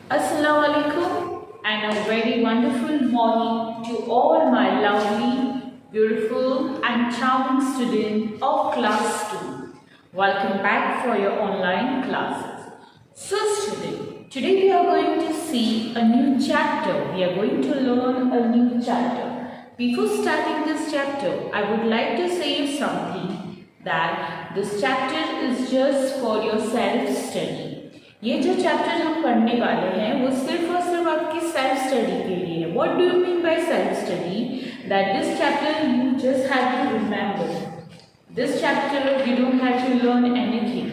Assalamu alaikum and a very wonderful morning to all my lovely, beautiful and charming students of class 2. Welcome back for your online classes. So student, today we are going to see a new chapter. We are going to learn a new chapter. Before starting this chapter, I would like to say you something that this chapter is just for your self-study. ये जो chapter हम पढ़ने वाले हैं वो सिर्फ और सिर्फ आपकी सेल्फ स्टडी के लिए है. What do you mean by self study? That this chapter you just have to remember. This chapter you don't have to learn anything.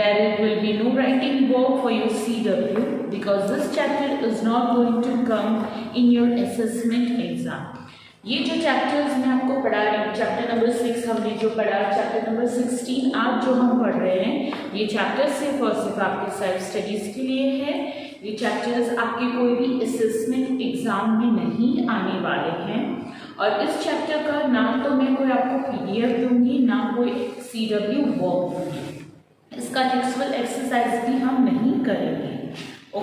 There will be no writing work for your CW because this chapter is not going to come in your assessment exam. ये जो chapters मैं आपको पढ़ा रही हूँ, chapter number 6 हमने जो पढ़ा, चैप्टर नंबर 16 आज जो हम पढ़ रहे हैं, ये चैप्टर सिर्फ और सिर्फ आपके सेल्फ स्टडीज़ के लिए है. ये चैप्टर्स आपके कोई भी असेसमेंट एग्जाम में नहीं आने वाले हैं. और इस चैप्टर का ना तो मैं कोई आपको PDF दूंगी, ना कोई CW वर्क दूंगी. इसका टेक्सुअल एक्सरसाइज भी हम नहीं करेंगे.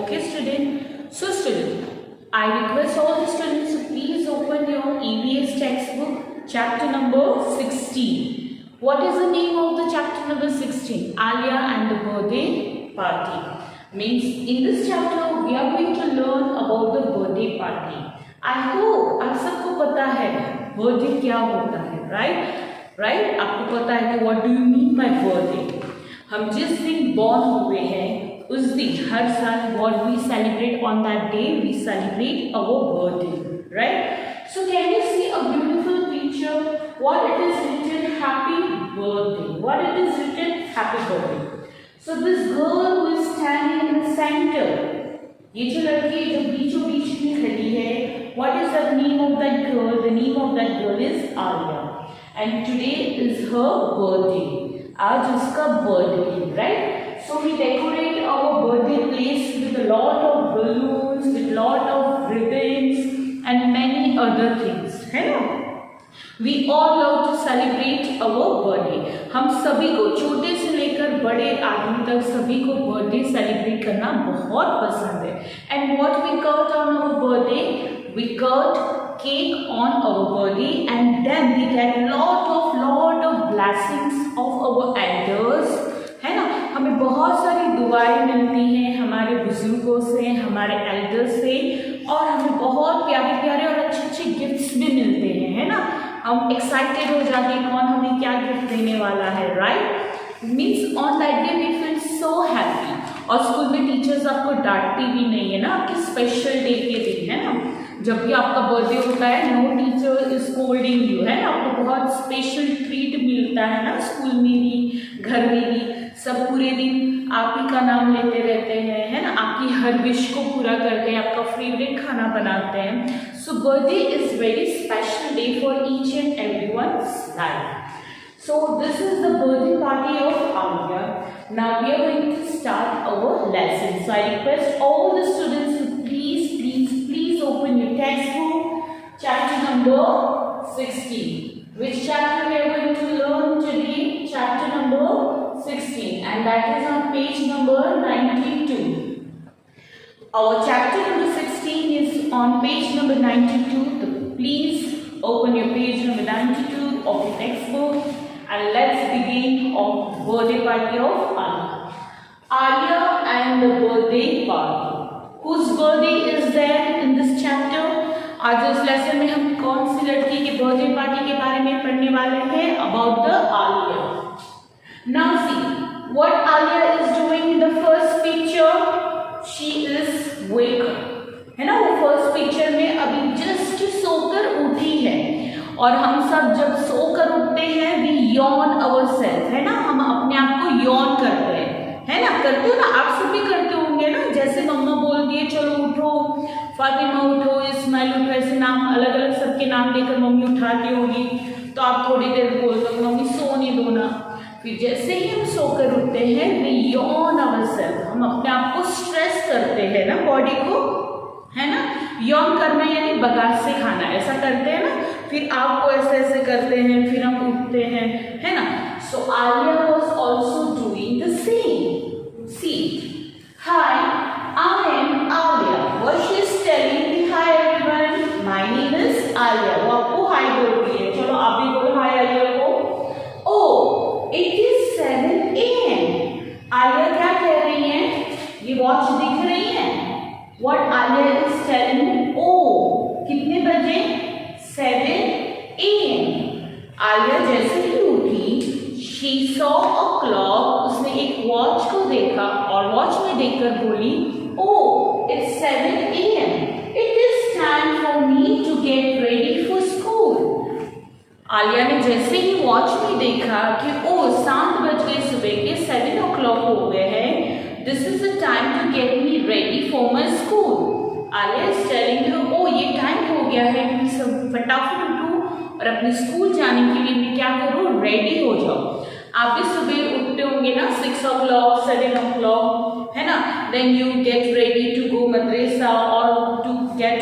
Okay student? So student, I request all the students to please open your EVS textbook, chapter number 16. What is the name of the chapter number 16? Alia and the birthday party. Means in this chapter we are going to learn about the birthday party. I hope आप सबको पता है birthday क्या होता है, right? आपको पता है कि what do you mean by birthday? हम जिस दिन born हुए हैं उस दिन हर साल what we celebrate on that day, we celebrate our birthday, right? So can you see a beautiful picture? What it is written? Happy birthday. What it is written? Happy birthday. So this girl who is standing in the center, ये जो लड़की जो बीचों बीच में खड़ी है, what is the name of that girl? The name of that girl is Alia, and today is her birthday. आज उसका birthday है, right? So we decorate our birthday place with a lot of balloons, with lot of ribbons and many other things, है ना? We all love to celebrate our birthday. हम सभी को छोटे से लेकर बड़े आदमी तक सभी को बर्थडे सेलिब्रेट करना बहुत पसंद है. And what we cut on our birthday? We cut cake on our birthday and then we get lot of blessings of our elders, है ना? हमें बहुत सारी दुआएं मिलती हैं हमारे बुजुर्गों से, हमारे एल्डर से, और हमें बहुत प्यारे प्यारे और अच्छे अच्छे गिफ्ट्स भी मिलते हैं, है ना? हम एक्साइटेड हो जाते हैं कौन हमें क्या गिफ्ट देने वाला है, right? Means on that day we feel so happy. और स्कूल में टीचर्स आपको डांटती भी नहीं है ना आपके स्पेशल डे के दिन, है ना? जब भी आपका बर्थडे होता है no teacher is scolding you, है ना? आपको बहुत स्पेशल ट्रीट मिलता है ना, स्कूल में भी घर में भी. सब पूरे दिन आप ही का नाम लेते रहते हैं, है ना? आपकी हर विश को पूरा करते हैं, आपका फेवरेट खाना बनाते हैं. So birthday is very special day for each and everyone's life. So this is the birthday party of Alia. Now we are going to start our lesson. So I request all the students to please open your textbook, chapter number 16. Which chapter we are going to learn today? Chapter number 16, and that is on page number 92. Our chapter number 16 is on page number 92. So please open your page number 92 of your textbook. And let's begin on birthday party of Alia. Alia and the birthday party. Whose birthday is there in this chapter? आज इस lesson में हम कौन सी लड़की के birthday party के बारे में पढ़ने वाले हैं? About the Alia. Now see what Alia is doing in the first picture. She is wake up, है ना? वो फर्स्ट पिक्चर में अभी जस्ट सोकर उठी है. और हम सब जब सोकर उठते हैं we yawn ourselves, है ना? हम अपने आप को yawn करते हैं, है ना? करते हो ना? आप सब भी करते होंगे ना? जैसे मम्मा बोलती है चलो उठो, फातिमा उठो, इस्माइल उठो, ऐसे नाम अलग अलग सबके नाम लेकर मम्मी उठाती होगी, तो आप थोड़ी देर बोलते हो मम्मी सोने दो ना. फिर जैसे ही हम सोकर उठते हैं we yawn ourselves, हम अपने आप को स्ट्रेस करते हैं ना, बॉडी को, है ना? यौन करना यानी बगास से खाना, ऐसा करते हैं ना? फिर आपको ऐसे ऐसे करते हैं, फिर हम उठते हैं, है ना? So Alia was also doing the same. See, hi, I am watch दिख रही है? What Alia is telling me? Oh, कितने बजे? 7 AM. आलिया जैसे ही उठी, she saw a clock. उसने एक वॉच को देखा और वॉच में देखकर बोली, Oh, it's 7 AM. It is time for me to get ready for school. Alia ने जैसे ही वॉच में देखा कि ओ 7 बज गए सुबह के, 7 o'clock हो गए हैं, this is the time to get me ready for my school. Alia is telling her, ओ ये टाइम हो गया है कि सब फटाफट उठो और अपने स्कूल जाने के लिए मैं क्या करूँ, रेडी हो जाओ। आप भी सुबह उठते होंगे ना 6 o'clock, 7 o'clock, है ना? Then you get ready to go मदरसा और to get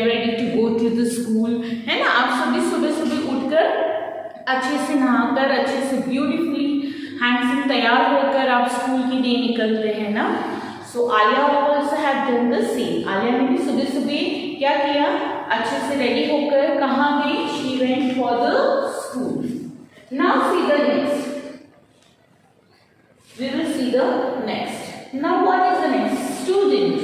ready to go to the school, है ना? आप सभी सुबह सुबह उठकर अच्छे से नहाकर, अच्छे से ब्यूटीफुली हैंडसम तैयार होकर आप स्कूल के लिए निकलते हैं ना। So Alia also have done the same. Alia ने भी सुबह सुबह क्या किया, अच्छे से रेडी होकर कहाँ गई? She went for the school. Now see the next, we will see the next. Now what is the next? Student,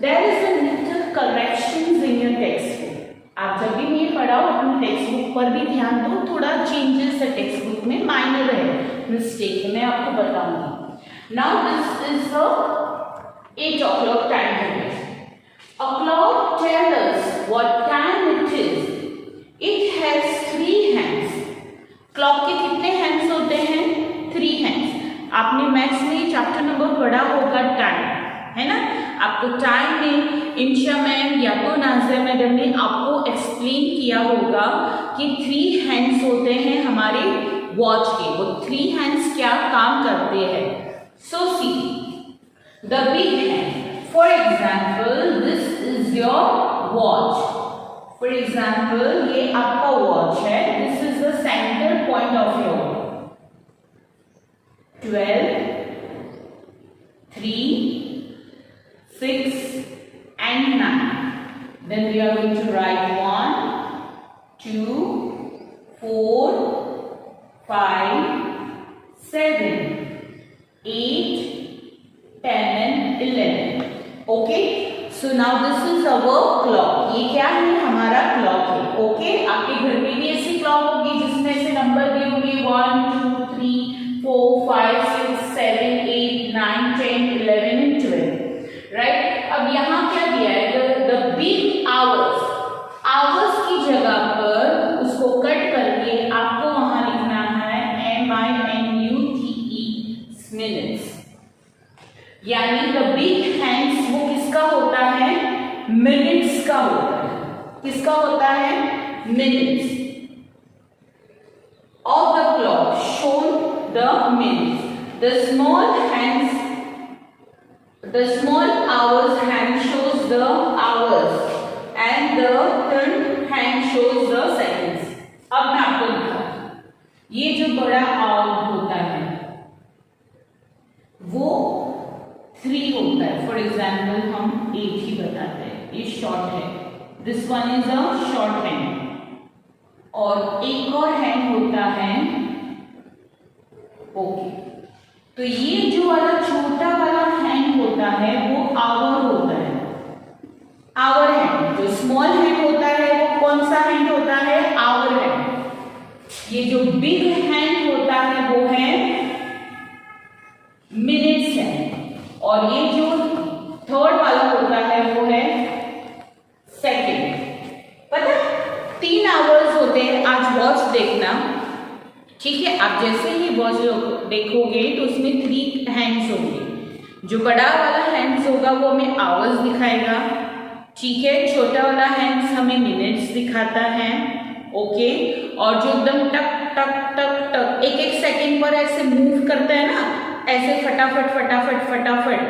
there is a little corrections in your text book. आप जब भी ये पढ़ाओ अपनी टेक्स्ट बुक पर भी ध्यान दो, थोड़ा चेंजेस है टेक्स्ट बुक में, माइनर है, मिस्टेक है, मैं आपको बताऊंगी। Now this is 8 o'clock time है। A clock tells us what time it is. It has 3 hands. Clock के कितने हैंड्स होते हैं? 3 हैंड्स। आपने मैथ्स में चैप्टर नंबर पढ़ा होगा टाइम, है ना? आपको टाइम में इंशा मैम या तो नाज़िया मैडम ने आपको एक्सप्लेन किया होगा कि 3 हैंड्स होते हैं हमारे वॉच के। वो 3 हैंड्स क्या काम करते हैं? So see the big hand, for example this is your watch. For example ये आपका वॉच है, this is the centre point of your 12, 3, 6 and 9. Then we are going to write 1, 2, 4, 5, 7, 8, 10 and 11. Okay? So now this is our clock. ये क्या है? हमारा clock है। Okay? आपके घर में भी ऐसी क्लॉक होगी जिसमें से नंबर दिए होंगे 1, 2, 3, 4, 5, 6, 7, 8, 9, 10, 11 and 12. राइट? अब यहाँ क्या दिया है? द बिग आवर्स, आवर्स की जगह पर उसको कट करके आपको वहां लिखना है MINUTE, मिनट्स। यानी द बिग हैंड्स वो किसका होता है? मिनट्स का होता है। किसका होता है? Minutes of the clock shown the minutes. The small hands, the small hours hand shows the hours and the third hand shows the seconds. अब मैं आपको दिखाऊं, ये जो बड़ा आवर होता है वो 3 होता है। फॉर एग्जाम्पल हम 8 ही बताते हैं, ये शॉर्ट है, this one is a short hand. और एक और हैंड होता है ओके। तो ये जो वाला छोटा वाला हैंड होता है वो आवर होता है, आवर हैंड। जो स्मॉल हैंड होता है वो कौन सा हैंड होता है? Hour hand. ये जो बिग हैंड होता है वो है मिनट्स हैंड। और ये जो थर्ड वाला होता है वो है सेकंड। पता 3 आवर्स होते हैं। आज वॉच देखना, ठीक है? आप जैसे ही वॉच देखोगे तो उसमें 3 हैंड्स होंगे। जो बड़ा वाला हैंड्स होगा वो हमें आवर्स दिखाएगा, ठीक है? छोटा वाला हैंड्स हमें मिनट्स दिखाता है, ओके? और जो एकदम टक टक टक टक 1-1 सेकेंड पर ऐसे मूव करता है ना, ऐसे फटाफट फटाफट फटाफट,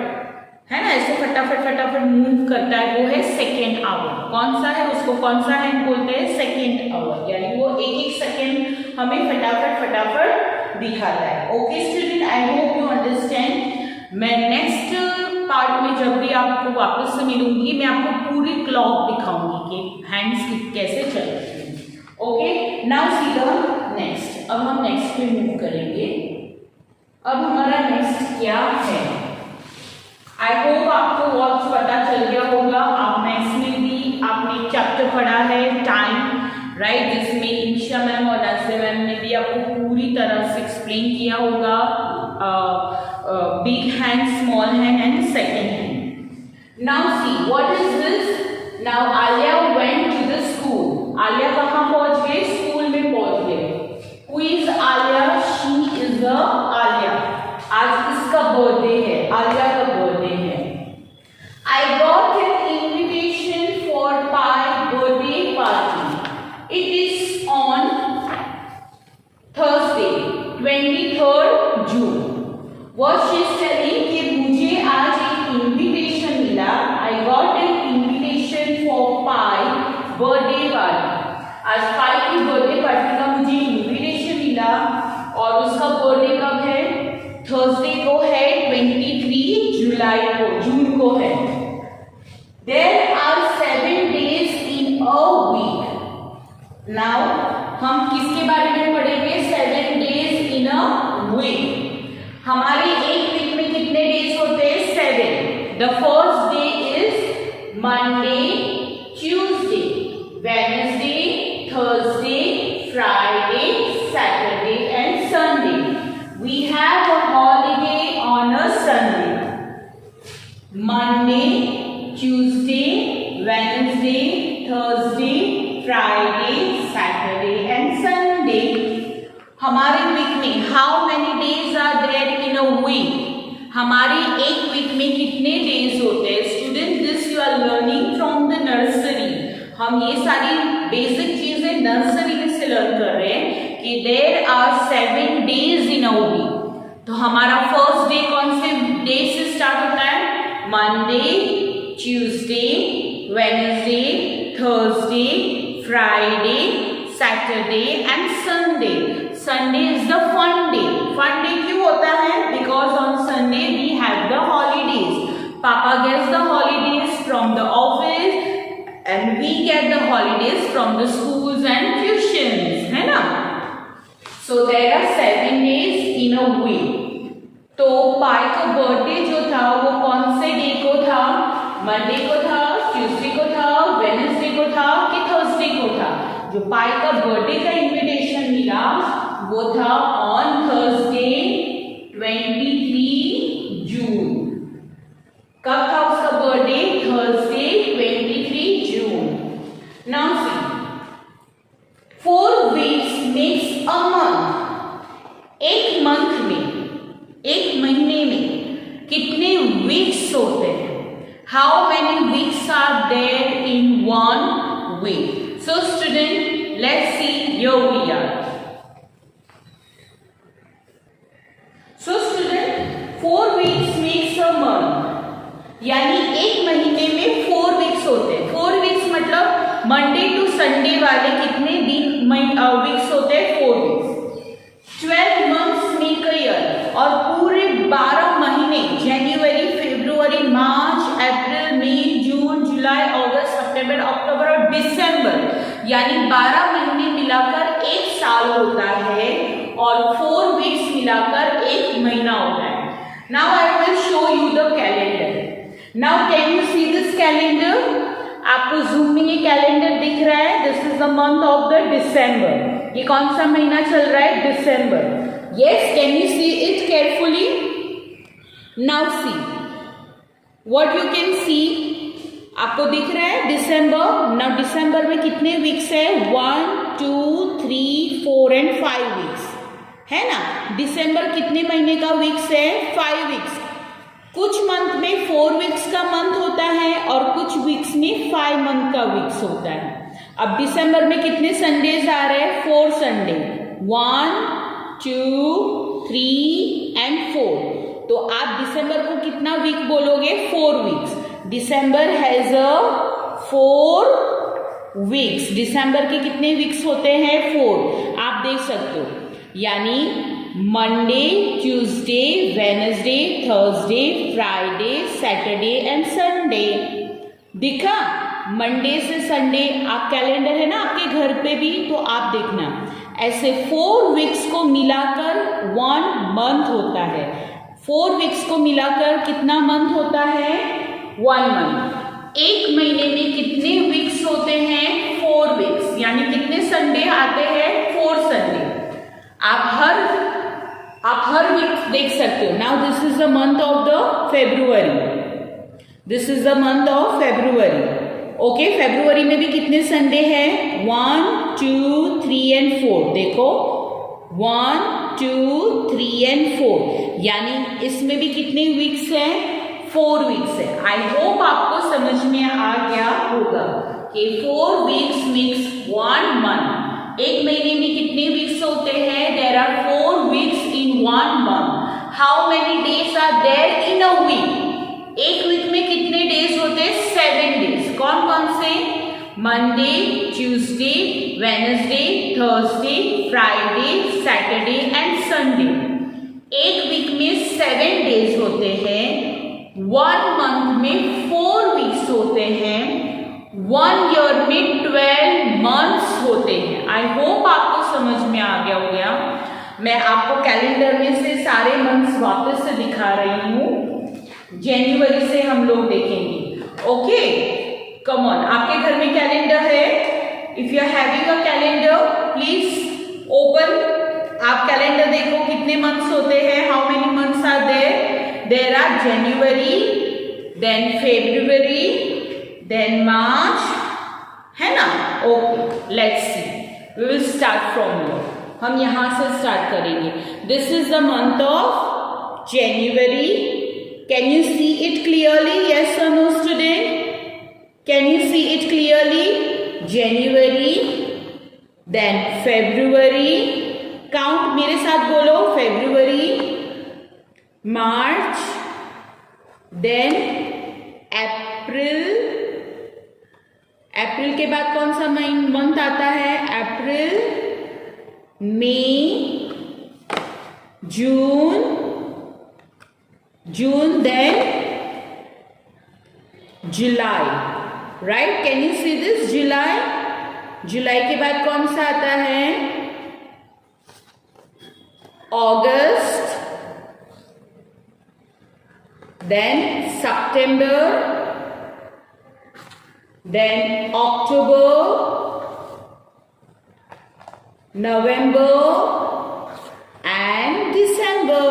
है ना, ऐसे फटाफट फटाफट मूव करता है, वो है सेकेंड आवर। कौन सा है? उसको कौन सा हैंड बोलते हैं? Second hour. यानी वो 1-1 सेकेंड हमें फटाफट फटाफट दिखाता है। Okay student, I hope you understand. मैं नेक्स्ट पार्ट में जब भी आपको वापस से मिलूंगी, मैं आपको पूरी क्लॉक दिखाऊंगी कि हैंड्स कैसे चल रहे हैं। Okay, now see the next. अब हम नेक्स्ट पे मूव करेंगे। अब हमारा नेक्स्ट क्या है? आई होप आपको बहुत पता चल गया होगा। आप मैथ्स में भी आपने एक चैप्टर पढ़ा है टाइम, राइट, जिसमें ईशा मैम और नज़ीर मैम ने भी आपको पूरी तरह से एक्सप्लेन किया होगा big hand, small hand and second hand. Now see what is this. Now Aliya went to the school. Aliya कहाँ पहुंच गए? स्कूल में पहुंच गए। Who is Aliya? She is a Aliya. आज इसका बर्थडे है, आलिया का बर्थडे है। I got an invitation for my birthday party. It is on Thursday 23rd June। What she is telling कि मुझे आज एक इन्विटेशन मिला। आई got an invitation for pi birthday party. आज पाई की बर्थडे पार्टी का मुझे इन्विटेशन मिला और उसका बर्थडे कब है? थर्सडे को है, 23 जुलाई को, जून को है। There are 7 days in a week। Now हम किसके बारे में पढ़ेंगे? 7 days in a week। हमारे एक वीक में कितने डेज होते हैं? 7। The first day is Monday, Tuesday, Wednesday, Thursday, Friday, Saturday and Sunday। We have a holiday on a Sunday। Monday, Tuesday, Wednesday, Thursday, Friday, Saturday and Sunday। हमारे week में how many days are there in a week? हमारे एक week में कितने days होते हैं? Student, this you are learning from the nursery. हम ये सारी बेसिक चीजें नर्सरी में से लर्न कर रहे हैं कि there are 7 days in a week. तो हमारा फर्स्ट डे कौन से डे से स्टार्ट होता है? Monday, Tuesday, Wednesday, Thursday, Friday, Saturday and Sunday. Sunday is the fun day. Fun day क्यों होता है? Because on Sunday we have the holidays. Papa gets the holidays from the office and we get the holidays from the schools and tuitions, है ना? So there are 7 days in a week. तो पाई का birthday जो था वो कौन से डे को था? मंडे को था, ट्यूसडे को था, वेडनेसडे को था कि थर्सडे को था? जो पाई का बर्थडे का इनविटेशन मिला वो था ऑन थर्सडे 23 जून। कब था उसका birthday? Thursday 23 June. Now see 4 weeks makes a month. एक मंथ में, एक महीने में कितने वीक्स होते हैं? How many weeks are there in 1 week? So student, let's see, here we are. So student, 4 weeks makes a month। यानी एक महीने में 4 वीक्स होते हैं। 4 वीक्स मतलब मंडे टू संडे वाले कितने दिन वीक्स होते हैं? 4 weeks. 12 months make a year। और पूरे 12 महीने, जनवरी, फरवरी, मार्च, अप्रैल, मई, जून, जुलाई, अगस्त, सितंबर, अक्टूबर और दिसंबर, यानी 12 महीने मिलाकर एक साल होता है और 4 वीक्स मिलाकर एक महीना होता है। Now I will show you the calendar. Now can you see this calendar? आपको जूम में ये कैलेंडर दिख रहा है। This is the month of the December. ये कौन सा महीना चल रहा है? December. Yes, can you see it carefully? Now see what you can see. आपको दिख रहा है दिसंबर। नाउ दिसंबर में कितने वीक्स है? 1, 2, 3, 4 एंड 5 वीक्स, है ना? दिसंबर कितने महीने का वीक्स है? 5 वीक्स। कुछ मंथ में 4 वीक्स का मंथ होता है और कुछ वीक्स में 5 मंथ का वीक्स होता है। अब दिसंबर में कितने संडेज आ रहे हैं? 4 संडे, 1, 2, 3 एंड 4। तो आप दिसंबर को कितना वीक बोलोगे? 4 weeks. December has a 4 weeks. दिसंबर के कितने वीक्स होते हैं? 4। आप देख सकते हो, यानी Monday, Tuesday, Wednesday, Thursday, Friday, Saturday and Sunday. दिखा? मंडे से संडे। आप कैलेंडर है ना आपके घर पे भी, तो आप देखना ऐसे 4 वीक्स को मिलाकर 1 मंथ होता है। 4 वीक्स को मिलाकर कितना मंथ होता है? 1 मंथ। एक महीने में कितने वीक्स होते हैं? 4 वीक्स। यानी कितने संडे आते हैं? 4 संडे। आप हर वीक देख सकते हो। Now this is the month of the February. This is the month of February. Okay, February में भी कितने संडे हैं? 1, 2, 3 and 4। देखो 1, 2, 3 and 4, यानी इसमें भी कितने वीक्स हैं? 4 वीक्स है। आई होप आपको समझ में आ गया होगा कि 4 वीक्स मीन्स 1 मंथ। एक महीने में कितने वीक्स होते हैं? There are 4 weeks in 1 month. How many days are there in a week? एक वीक में कितने डेज होते हैं? 7 डेज। कौन कौन से? Monday, Tuesday, Wednesday, Thursday, Friday, Saturday and Sunday. एक वीक में 7 डेज होते हैं। 1 मंथ में 4 वीक्स होते हैं। 1 ईयर में 12 मंथ्स होते हैं। आई होप आपको समझ में आ गया होगा। मैं आपको कैलेंडर में से सारे मंथ्स वापस से दिखा रही हूँ। जनवरी से हम लोग देखेंगे। Okay, come on. आपके घर में कैलेंडर है? If you are having a calendar please open. आप कैलेंडर देखो कितने मंथ्स होते हैं। How many months are there? There are January, then February, then March, है ना? Okay, let's see. We will start from here. हम यहां से स्टार्ट करेंगे। This is the month of January. Can you see it clearly? Yes or no, student? Can you see it clearly? January, then February. Count मेरे साथ बोलो। February, March, then April. अप्रैल के बाद कौन सा मंथ आता है? अप्रैल, मई, June, then July, right? Can you see this? July. जुलाई के बाद कौन सा आता है? August, then September, then October, November and December।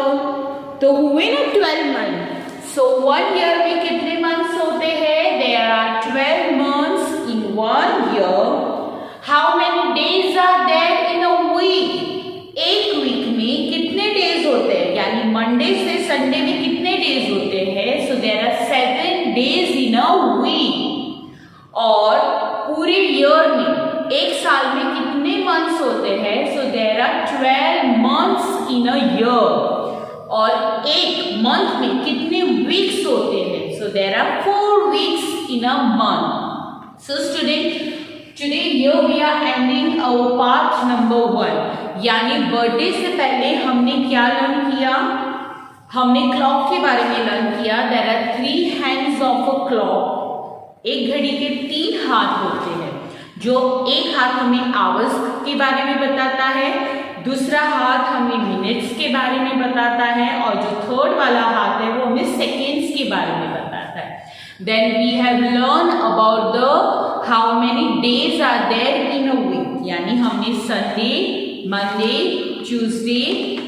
तो हुए ना 12 मंथ। सो 1 ईयर में कितने मंथ्स होते हैं? There are 12 months in 1 year. How many days are there in a week? एक वीक में कितने डेज होते हैं? यानी मंडे से संडे में कितने डेज होते हैं? So there are 7 days in a week. और पूरे ईयर में, एक साल में कितने मंथ्स होते हैं? So there are 12 months in a year. और एक मंथ में कितने वीक्स होते हैं? So there are 4 weeks in a month. So student, today here we are ending our part number 1। यानी बर्थडे से पहले हमने क्या लर्न किया? हमने क्लॉक के बारे में लर्न किया। There are 3 hands of a clock. एक घड़ी के 3 हाथ होते हैं। जो एक हाथ हमें आवर्स के बारे में बताता है, दूसरा हाथ हमें मिनट्स के बारे में बताता है, और जो थर्ड वाला हाथ है वो हमें सेकेंड्स के बारे में बताता है। Then we have learn about the how many days are there in a week. यानी हमने Sunday, Monday, Tuesday,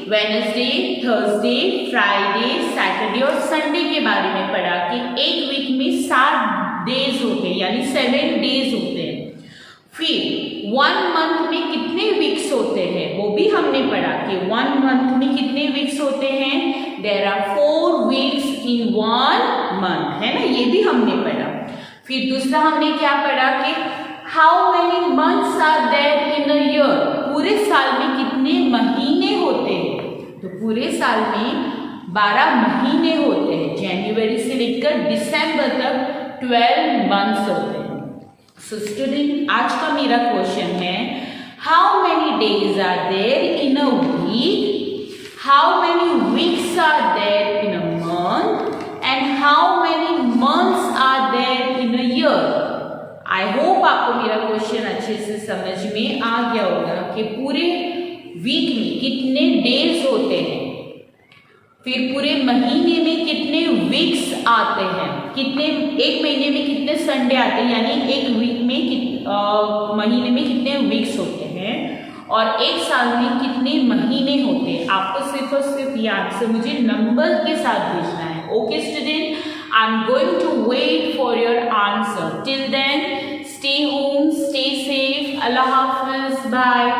Wednesday, Thursday, Friday, Saturday और संडे के बारे में पढ़ा कि एक वीक में 7 डेज होते हैं, यानी 7 डेज होते हैं। फिर 1 मंथ में कितने वीक्स होते हैं वो भी हमने पढ़ा कि 1 मंथ में कितने वीक्स होते हैं? There are 4 weeks in 1 month, है ना? ये भी हमने पढ़ा। फिर दूसरा हमने क्या पढ़ा कि how many months are there in a year? पूरे साल में कितने महीने होते हैं? तो पूरे साल में 12 महीने होते हैं। जनवरी से लेकर दिसंबर तक 12 मंथ्स होते हैं। सो स्टूडेंट, आज का मेरा क्वेश्चन है, how many days are there in a week? How many weeks are there in a month? And how many months are there in a year? I hope आपको मेरा question अच्छे से समझ में आ गया होगा कि पूरे वीक में कितने डेज होते हैं। फिर पूरे महीने में कितने वीक्स आते हैं, कितने, एक महीने में कितने संडे आते हैं, यानी एक वीक में महीने में कितने वीक्स होते हैं, और एक साल में कितने महीने होते हैं। आपको सिर्फ और सिर्फ ये आंसर मुझे नंबर के साथ भेजना है। Okay student, I am going to wait for your answer. Till then, stay home, stay safe. Allah Hafiz. Bye.